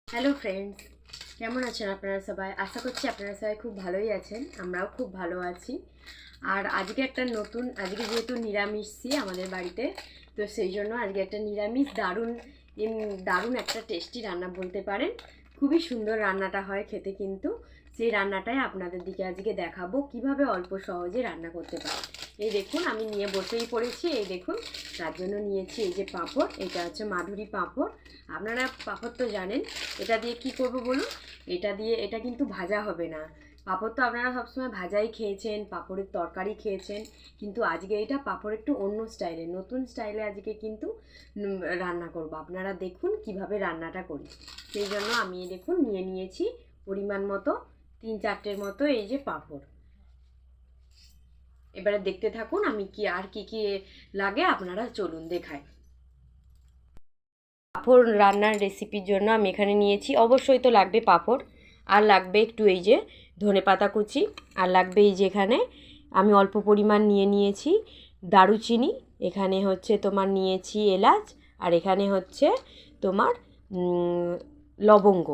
Hello friends, কেমন আছেন আপনারা সবাই? আশা করছি আপনারা সবাই খুব ভালোই আছেন। আমরাও খুব ভালো আছি। আর আজকে আজকে যেহেতু নিরামিষই আমাদের বাড়িতে, তো সেই জন্য আজকে একটা নিরামিষ দারুণ একটা টেস্টি রান্না বলতে পারেন। খুবই সুন্দর রান্নাটা হয় খেতে, কিন্তু সেই রান্নাটাই আপনাদের দিকে আজকে দেখাবো কিভাবে অল্প সহজে রান্না করতে পারেন। এই দেখুন, আমি নিয়ে বসেই পড়েছি। এই দেখুন, তার জন্য নিয়েছি এই যে পাঁপড়। এটা হচ্ছে মাধুরী পাঁপড়। আপনারা পাঁপড় তো জানেন। এটা দিয়ে কি করব বলুন? এটা কিন্তু ভাজা হবে না। পাঁপড় তো আপনারা সবসময় ভাজাই খেয়েছেন, পাঁপড়ের তরকারি খেয়েছেন, কিন্তু আজকে এটা পাঁপড় একটু অন্য স্টাইলে, নতুন স্টাইলে আজকে কিন্তু রান্না করব। আপনারা দেখুন কিভাবে রান্নাটা করি। সেই জন্য আমি দেখুন নিয়ে নিয়েছি পরিমাণ মতো 3-4টের মতো এই যে পাঁপড়। এবারে দেখতে থাকুন আমি কি কি লাগে, আপনারা চলুন দেখাই। পাঁপড় রান্নার রেসিপির জন্য আমি এখানে নিয়েছি, অবশ্যই তো লাগবে পাঁপড়, আর লাগবে একটু এই যে ধনেপাতা কুচি, আর লাগবে এই যে এখানে আমি অল্প পরিমাণ নিয়েছি দারুচিনি, এখানে হচ্ছে তোমার নিয়েছি এলাচ, আর এখানে হচ্ছে তোমার লবঙ্গ,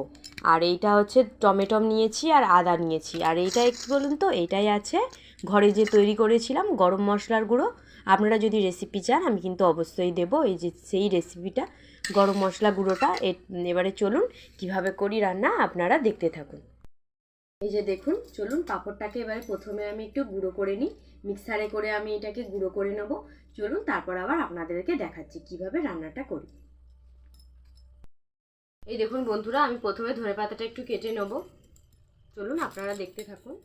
আর এইটা হচ্ছে টমেটো নিয়েছি, আর আদা নিয়েছি, আর এইটা একটু বলুন তো, এইটাই আছে ঘরে যে তৈরি করেছিলাম গরম মশলার গুঁড়ো। আপনারা যদি রেসিপি চান আমি কিন্তু অবশ্যই দেবো, এই যে সেই রেসিপিটা গরম মশলা গুঁড়োটা। এবারে চলুন কিভাবে করি রান্না, আপনারা দেখতে থাকুন। এই যে দেখুন, চলুন পাঁপড়টাকে এবারে প্রথমে আমি একটু গুঁড়ো করে নিই, মিক্সারে করে আমি এটাকে গুঁড়ো করে নেব। চলুন তারপর আবার আপনাদেরকে দেখাচ্ছি কিভাবে রান্নাটা করি। এই দেখুন বন্ধুরা, আমি প্রথমে ধনেপাতাটা একটু কেটে নেব। চলুন আপনারা দেখতে থাকুন।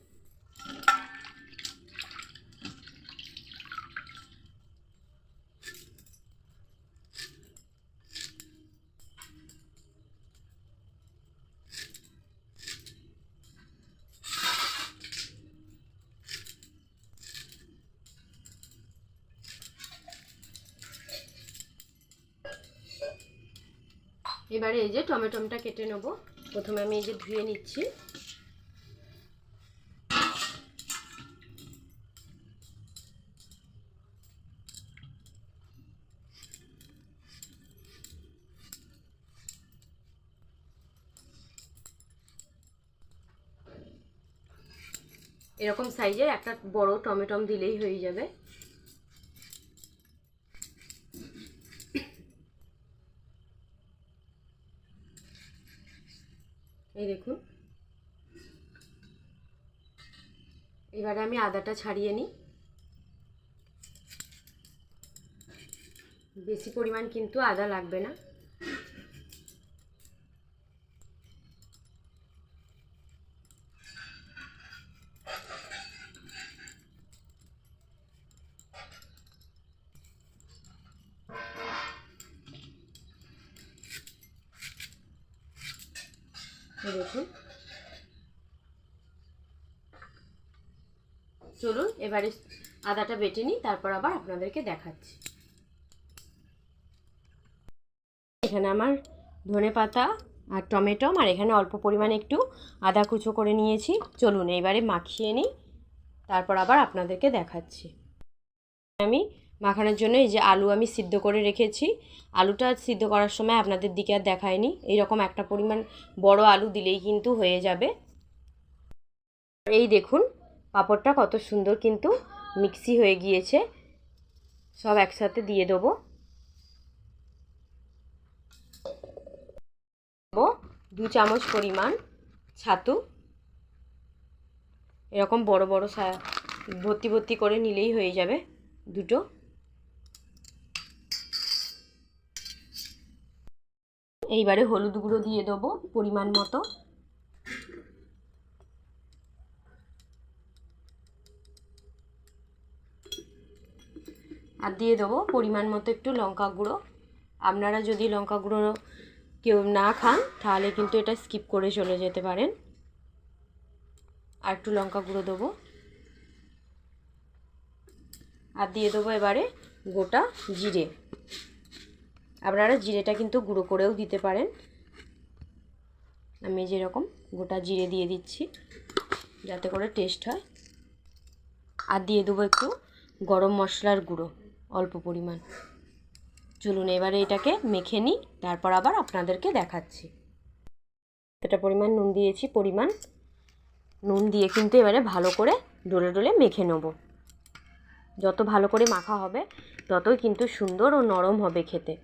এবারে এই যে টমেটোটা কেটে নেব। প্রথমে আমি এই যে ধুয়ে নিচ্ছি। এরকম সাইজের একটা বড় টমেটো দিলেই হয়ে যাবে। এই দেখুন, এবারে আমি আদাটা ছাড়িয়ে নিই। বেশি পরিমাণ কিন্তু আদা লাগবে না। দেখুন, চলুন এবারে আদাটা বেটে নিই, তারপর আবার আপনাদেরকে দেখাচ্ছি। এখানে আমার ধনেপাতা আর টমেটো, আর এখানে অল্প পরিমাণে একটু আদা কুচো করে নিয়েছি। চলুন এবারে মাখিয়ে নিই, তারপর আবার আপনাদেরকে দেখাচ্ছি। আমি মাখানোর জন্য এই যে আলু আমি সিদ্ধ করে রেখেছি। আলুটা সিদ্ধ করার সময় আপনাদের দিকে আর দেখায়নি, এইরকম একটা পরিমাণ বড় আলু দিলেই কিন্তু হয়ে যাবে। এই দেখুন পাঁপড়টা কত সুন্দর কিন্তু মিক্সি হয়ে গিয়েছে। সব একসাথে দিয়ে দেবো। 2 চামচ পরিমাণ ছাতু, এরকম বড় বড় ভর্তি ভর্তি করে নিলেই হয়ে যাবে দুটো। এইবারে হলুদ গুঁড়ো দিয়ে দেবো পরিমাণ মতো, আর দিয়ে দেবো পরিমাণ মতো একটু লঙ্কা গুঁড়ো। আপনারা যদি লঙ্কা গুঁড়ো কেউ না খান তাহলে কিন্তু এটা স্কিপ করে চলে যেতে পারেন। আর একটু লঙ্কা গুঁড়ো দেবো, আর দিয়ে দেবো এবারে গোটা জিরে। আপনারা জিরেটা কিন্তু গুঁড়ো করেও দিতে পারেন। আমি যেরকম গোটা জিরে দিয়ে দিচ্ছি যাতে করে টেস্ট হয়। আর দিয়ে দেবো একটু গরম মশলার গুঁড়ো অল্প পরিমাণ। চলুন এবারে এটাকে মেখে নিই, তারপর আবার আপনাদেরকে দেখাচ্ছি। এটা পরিমাণ নুন দিয়েছি, নুন দিয়ে কিন্তু এবারে ভালো করে ডলে ডলে মেখে নেব। যত ভালো করে মাখা হবে ততই কিন্তু সুন্দর ও নরম হবে খেতে।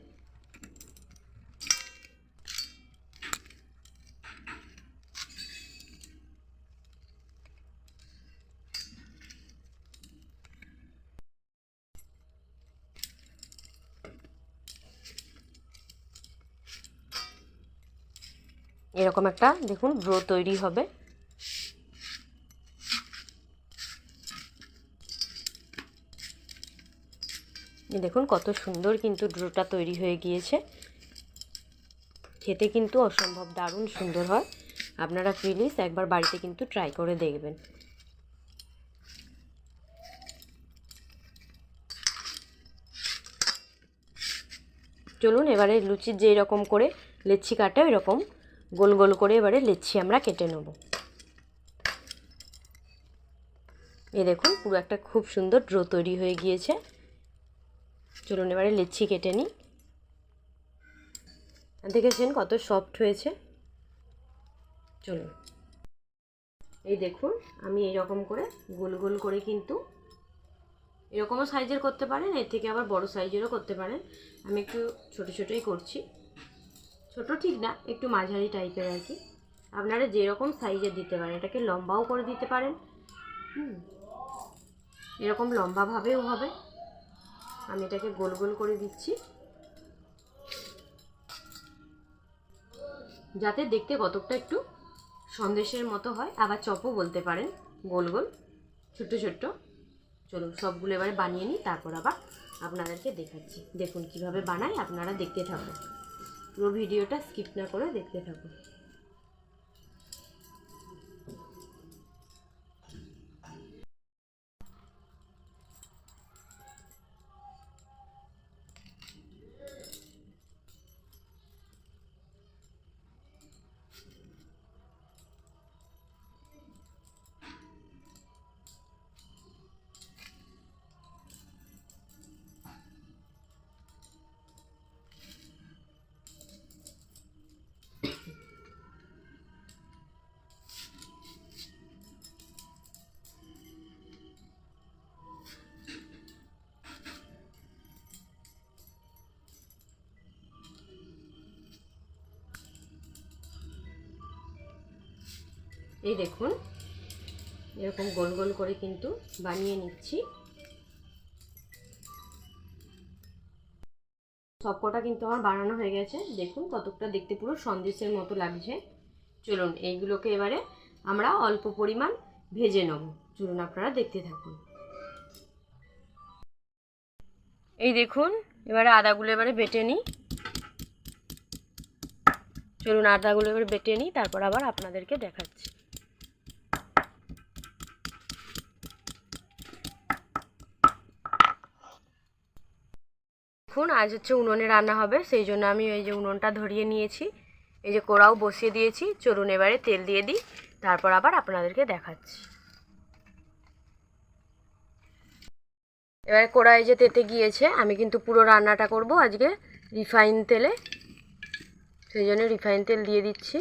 এরকম একটা দেখুন ডো তৈরি হবে। দেখুন কত সুন্দর কিন্তু ডোটা তৈরি হয়ে গিয়েছে। খেতে কিন্তু অসম্ভব দারুণ সুন্দর হয়। আপনারা প্লিজ একবার বাড়িতে কিন্তু ট্রাই করে দেখবেন। চলুন এবারে লুচির যে এরকম করে লেচি কাটে এরকম গোল গোল করে এবারে লেচি আমরা কেটে নেব। এই দেখুন পুরো একটা খুব সুন্দর ডো তৈরি হয়ে গিয়েছে। চলুন এবারে লেচি কেটে নিই। দেখেছেন কত সফট হয়েছে। চলুন এই দেখুন আমি এইরকম করে গোল গোল করে কিন্তু এরকমও সাইজের করতে পারেন, এর থেকে আবার বড় সাইজেরও করতে পারেন। আমি একটু ছোট ছোটই করছি, ছোট ঠিক না একটু মাঝারি টাইপের আর কি। আপনারা যেরকম সাইজের দিতে পারেন, এটাকে লম্বাও করে দিতে পারেন, এরকম লম্বাভাবেও হবে। আমি এটাকে গোল গোল করে দিচ্ছি যাতে দেখতে কতকটা একটু সন্দেশের মতো হয়, আবার চপও বলতে পারেন, গোল গোল ছোট্ট ছোট্ট। চলুন সবগুলো এবারে বানিয়ে নিই, তারপর আবার আপনাদেরকে দেখাচ্ছি। দেখুন কিভাবে বানাই, আপনারা দেখতে থাকুন, পুরো ভিডিওটা স্কিপ না করে দেখতে থাকুন। এই দেখুন এরকম গোল গোল করে কিন্তু বানিয়ে নিচ্ছি। সবকটা কিন্তু আমার বানানো হয়ে গেছে। দেখুন কতকটা দেখতে পুরো সন্দেশের মতো লাগছে। চলুন এইগুলোকে এবারে আমরা অল্প পরিমাণ ভেজে নেব। চলুন আপনারা দেখতে থাকুন। এই দেখুন এবারে আদাগুলো এবারে বেটে নিই। চলুন আদাগুলো এবারে বেটে নিই, তারপর আবার আপনাদেরকে দেখাচ্ছি। দেখুন আজ হচ্ছে উনুনে রান্না হবে, সেই জন্য আমি এই যে উনুনটা ধরিয়ে নিয়েছি, এই যে কড়াও বসিয়ে দিয়েছি। চলুন এবারে তেল দিয়ে দিই, তারপর আবার আপনাদেরকে দেখাচ্ছি। এবারে কড়াই যে তেতে গিয়েছে, আমি কিন্তু পুরো রান্নাটা করব আজকে রিফাইন তেলে, সেই জন্য রিফাইন তেল দিয়ে দিচ্ছি।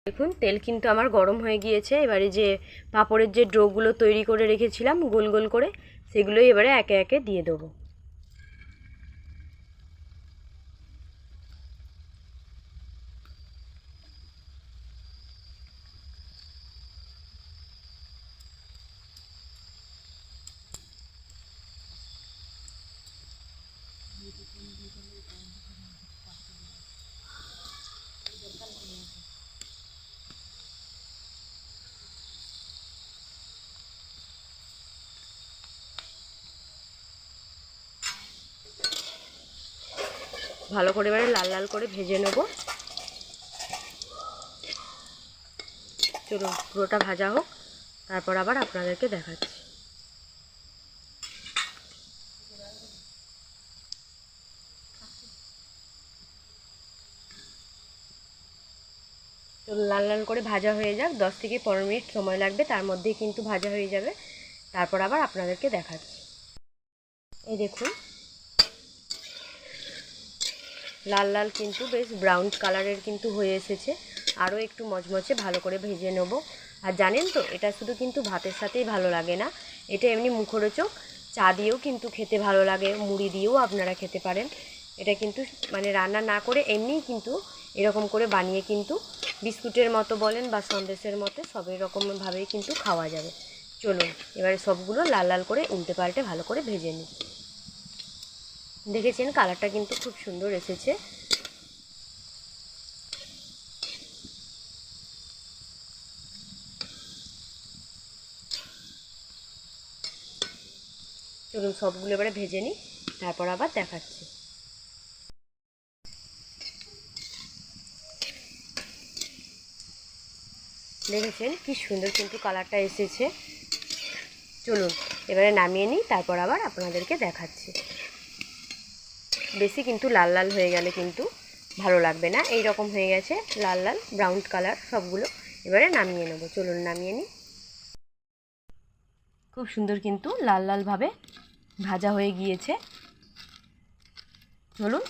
দেখুন তেল কিন্তু আমার গরম হয়ে গিয়েছে। এবারে যে পাঁপড়ের যে ডোগুলো তৈরি করে রেখেছিলাম গোল গোল করে, সেগুলোই এবারে একে একে দিয়ে দেবো। ভালো করে এবারে লাল লাল করে ভেজে নেব। চলুন পুরোটা ভাজা হোক, তারপর আবার আপনাদেরকে দেখাচ্ছি। তো লাল লাল করে ভাজা হয়ে যাক, 10 থেকে 15 মিনিট সময় লাগবে, তার মধ্যেই কিন্তু ভাজা হয়ে যাবে। তারপর আবার আপনাদেরকে দেখাচ্ছি। এই দেখুন লাল লাল কিন্তু বেশ ব্রাউন কালারের কিন্তু হয়ে এসেছে। আরও একটু মচমচে ভালো করে ভেজে নেব। আর জানেন তো এটা শুধু কিন্তু ভাতের সাথেই ভালো লাগে না, এটা এমনি মুখরোচক, চা দিয়েও কিন্তু খেতে ভালো লাগে, মুড়ি দিয়েও আপনারা খেতে পারেন। এটা কিন্তু মানে রান্না না করে এমনিই কিন্তু এরকম করে বানিয়ে কিন্তু বিস্কুটের মতো বলেন বা সন্দেশের মতো সব রকমভাবেই কিন্তু খাওয়া যাবে। চলুন এবারে সবগুলো লাল লাল করে উল্টে পাল্টে ভালো করে ভেজে নিই। দেখেছেন কালারটা কিন্তু খুব সুন্দর এসেছে। চলুন সবগুলো এবারে ভেজে নিই, তারপর আবার দেখাচ্ছি। দেখেছেন কি সুন্দর কিন্তু কালারটা এসেছে। চলুন এবারে নামিয়ে নিই, তারপর আবার আপনাদেরকে দেখাচ্ছি। বেশি কিন্তু লাল লাল হয়ে গেলে কিন্তু ভালো লাগবে না, এই রকম হয়ে গেছে লাল লাল ব্রাউন কালার সবগুলো। এবারে নামিয়ে নেব, চলুন নামিয়ে নিই। খুব সুন্দর কিন্তু লাল লালভাবে ভাজা হয়ে গিয়েছে। চলুন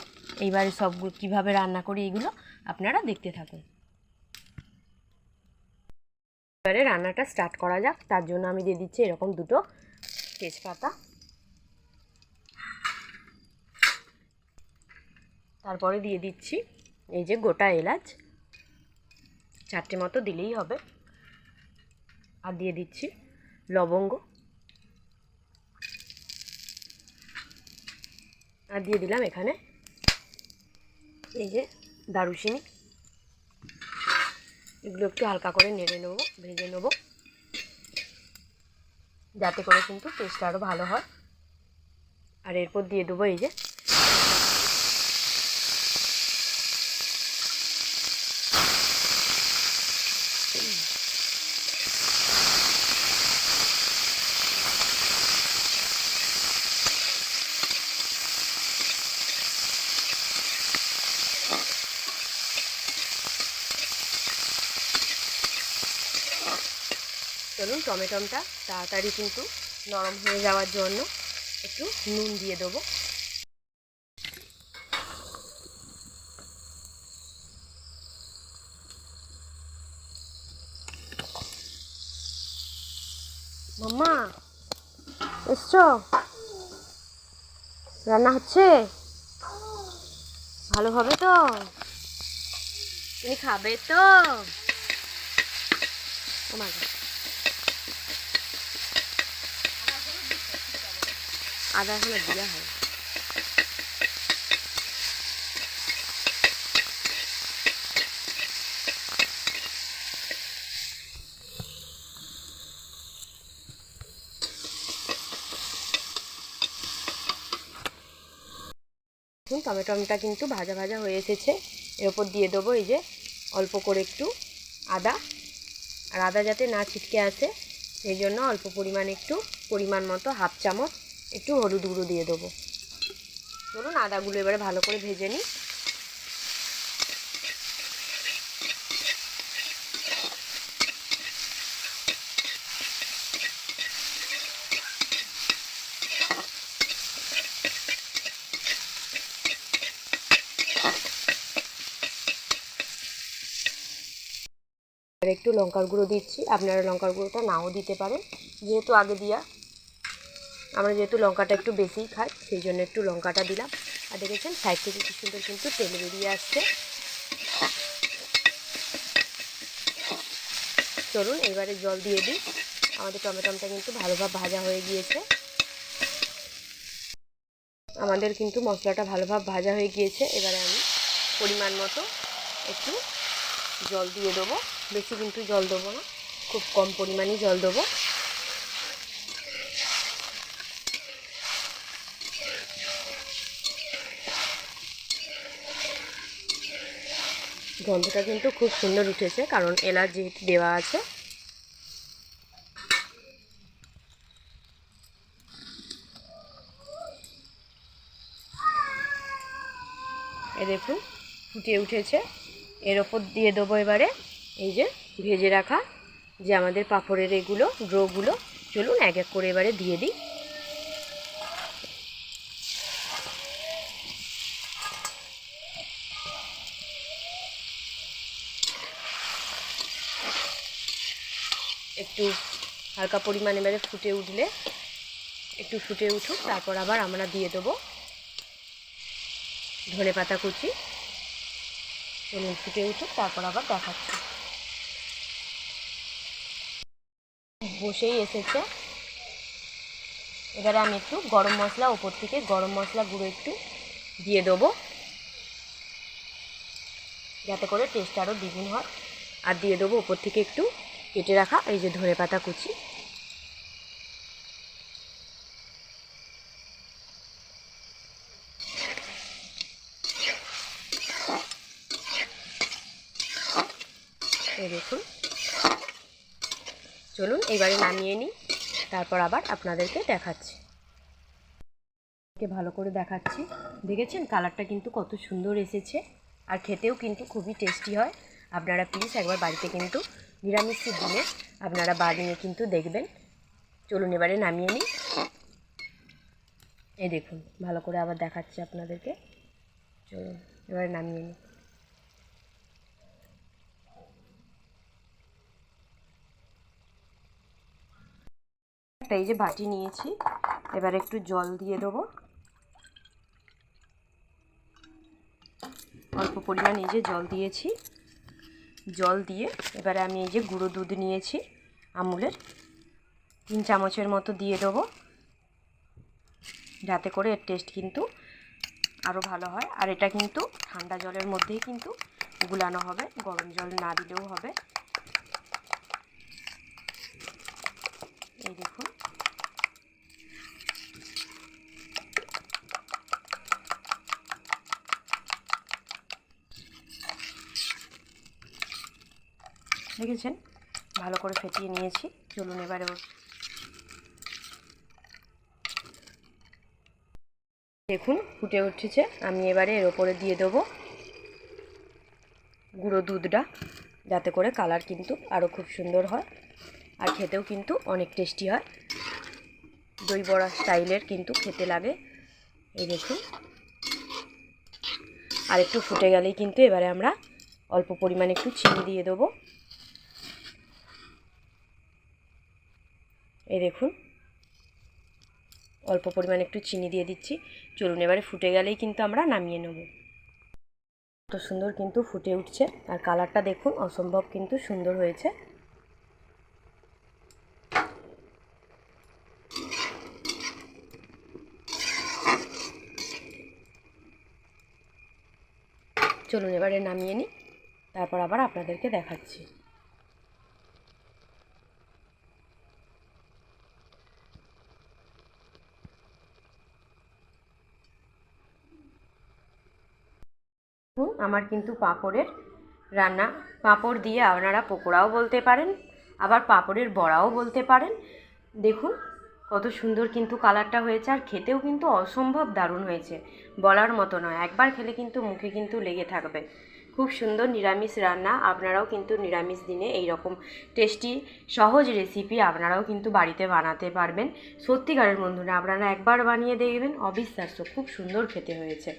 এইবারে সবগুলো কীভাবে রান্না করি এগুলো আপনারা দেখতে থাকুন। এবারে রান্নাটা স্টার্ট করা যাক। তার জন্য আমি দিয়ে দিচ্ছি এরকম দুটো তেজপাতা, তারপরে দিয়ে দিচ্ছি এই যে গোটা এলাচ, 4টে মতো দিলেই হবে। আর দিয়ে দিচ্ছি লবঙ্গ, আর দিয়ে দিলাম এখানে এই যে দারুচিনি। এগুলো একটু হালকা করে নেড়ে নেবো, ভেজে নেবো, যাতে করে কিন্তু টেস্টটা আরও ভালো হয়। আর এরপর দিয়ে দেবো এই যে চলুন টমেটোটা তাড়াতাড়ি কিন্তু নরম হয়ে যাওয়ার জন্য একটু নুন দিয়ে দেবো। মাম্মা এসছো? রান্না হচ্ছে ভালো হবে তো? তুমি খাবে তো? আদা এখনো দেওয়া হয়। টমেটোটা কিন্তু ভাজা ভাজা হয়ে এসেছে। এর ওপর দিয়ে দেবো এই যে অল্প করে একটু আদা, আর আদা যাতে না ছিটকে আসে সেই জন্য অল্প পরিমাণ একটু পরিমাণ মতো হাফ চামচ একটু হলুদ গুঁড়ো দিয়ে দেবো। ধরুন আদাগুলো এবারে ভালো করে ভেজে নিই। আর একটু লঙ্কার গুঁড়ো দিচ্ছি, আপনারা লঙ্কার গুঁড়োটা নাও দিতে পারেন, যেহেতু আগে দিয়া আমরা যেহেতু লঙ্কাটা একটু বেশিই খাই সেই জন্য একটু লঙ্কাটা দিলাম। আর দেখেছেন সাইড থেকে কি সুন্দর কিন্তু তেল বেরিয়ে আসছে। চলুন এবারে জল দিয়ে দিই। আমাদের টমেটোটা কিন্তু ভালোভাবে ভাজা হয়ে গিয়েছে। আমাদের কিন্তু মশলাটা ভালোভাবে ভাজা হয়ে গিয়েছে। এবারে আমি পরিমাণ মতো একটু জল দিয়ে দেবো, বেশি কিন্তু জল দেবো না, খুব কম পরিমাণেই জল দেবো। গন্ধটা কিন্তু খুব সুন্দর উঠেছে, কারণ এলাচ যেহেতু দেওয়া আছে। এ দেখুন ফুটিয়ে উঠেছে। এর ওপর দিয়ে দেবো এবারে এই যে ভেজে রাখা যে আমাদের পাঁপড়ের এগুলো ডোগুলো। চলুন এক এক করে এবারে দিয়ে দিই। একটু হালকা পরিমাণ এবারে ফুটে উঠলে একটু ফুটে উঠুক, তারপর আবার আমরা দিয়ে দেবো ধনেপাতা কুচি। চলুন ফুটে উঠুক, তারপর আবার দেখাচ্ছি। বসেই এসেছে। এবারে আমি একটু গরম মশলা, ওপর থেকে গরম মশলা গুঁড়ো একটু দিয়ে দেবো, যাতে করে টেস্ট আরও দ্বিগুণ হয়। আর দিয়ে দেবো ওপর থেকে একটু কেটে রাখা এই যে ধনেপাতা কুচি। এই দেখুন। চলুন এবারে নামিয়ে নিই, তারপর আবার আপনাদেরকে দেখাচ্ছি। ভালো করে দেখাচ্ছি। দেখেছেন কালারটা কিন্তু কত সুন্দর এসেছে, আর খেতেও কিন্তু খুবই টেস্টি হয়। আপনারা প্লিজ একবার বাড়িতে কিন্তু নিরামিষের দিনে আপনারা বানিয়ে কিন্তু দেখবেন। চলুন এবারে নামিয়ে নিই। এই দেখুন ভালো করে আবার দেখাচ্ছি আপনাদেরকে। চলুন এবারে নামিয়ে নিই। একটা এই যে বাটি নিয়েছি, এবার একটু জল দিয়ে দেবো, অল্প পরিমাণ এই যে জল দিয়েছি। জল দিয়ে এবারে আমি এই যে গুঁড়ো দুধ নিয়েছি আমুলের, 3 চামচের মতো দিয়ে দেবো, যাতে করে এর টেস্ট কিন্তু আরও ভালো হয়। আর এটা কিন্তু ঠান্ডা জলের মধ্যেই কিন্তু গুলানো হবে, গরম জল না দিলেও হবে। এই দেখুন। দেখেছেন ভালো করে ফেটিয়ে নিয়েছি। চলুন এবারে দেখুন ফুটে উঠেছে। আমি এবারে এর ওপরে দিয়ে দেবো গুঁড়ো দুধটা, যাতে করে কালার কিন্তু আরও খুব সুন্দর হয়, আর খেতেও কিন্তু অনেক টেস্টি হয়। দই বড়া স্টাইলের কিন্তু খেতে লাগে। এই দেখুন। আর একটু ফুটে গেলেই কিন্তু এবারে আমরা অল্প পরিমাণে একটু চিনি দিয়ে দেবো। এই দেখুন অল্প পরিমাণে একটু চিনি দিয়ে দিচ্ছি। চলুন এবারে ফুটে গেলেই কিন্তু আমরা নামিয়ে নেব। কত সুন্দর কিন্তু ফুটে উঠছে, আর কালারটা দেখুন অসম্ভব কিন্তু সুন্দর হয়েছে। চলুন এবারে নামিয়ে নিই, তারপর আবার আপনাদেরকে দেখাচ্ছি। আমার কিন্তু পাঁপড়ের রান্না, পাঁপড় দিয়ে আপনারা পকোড়াও বলতে পারেন, আবার পাঁপড়ের বড়াও বলতে পারেন। দেখুন কত সুন্দর কিন্তু কালারটা হয়েছে, আর খেতেও কিন্তু অসম্ভব দারুণ হয়েছে, বলার মতো নয়। একবার খেলে কিন্তু মুখে কিন্তু লেগে থাকবে। খুব সুন্দর নিরামিষ রান্না। আপনারাও কিন্তু নিরামিষ দিনে এই রকম টেস্টি সহজ রেসিপি আপনারাও কিন্তু বাড়িতে বানাতে পারবেন। সত্যিকারের বন্ধুরা আপনারা একবার বানিয়ে দেখবেন, অবিশ্বাস্য খুব সুন্দর খেতে হয়েছে।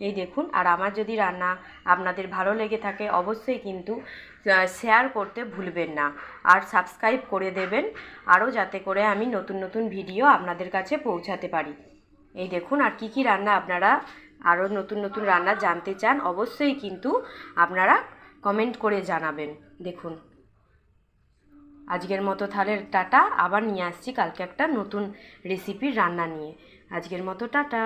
এই দেখুন। আর আমার যদি রান্না আপনাদের ভালো লেগে থাকে অবশ্যই কিন্তু শেয়ার করতে ভুলবেন না, আর সাবস্ক্রাইব করে দেবেন, আরও যাতে করে আমি নতুন নতুন ভিডিও আপনাদের কাছে পৌঁছাতে পারি। এই দেখুন। আর কি কি রান্না আপনারা আরও নতুন নতুন রান্না জানতে চান অবশ্যই কিন্তু আপনারা কমেন্ট করে জানাবেন। দেখুন আজকের মতো তাহলে টাটা, আবার নিয়ে আসছি কালকে একটা নতুন রেসিপির রান্না নিয়ে। আজকের মতো টাটা।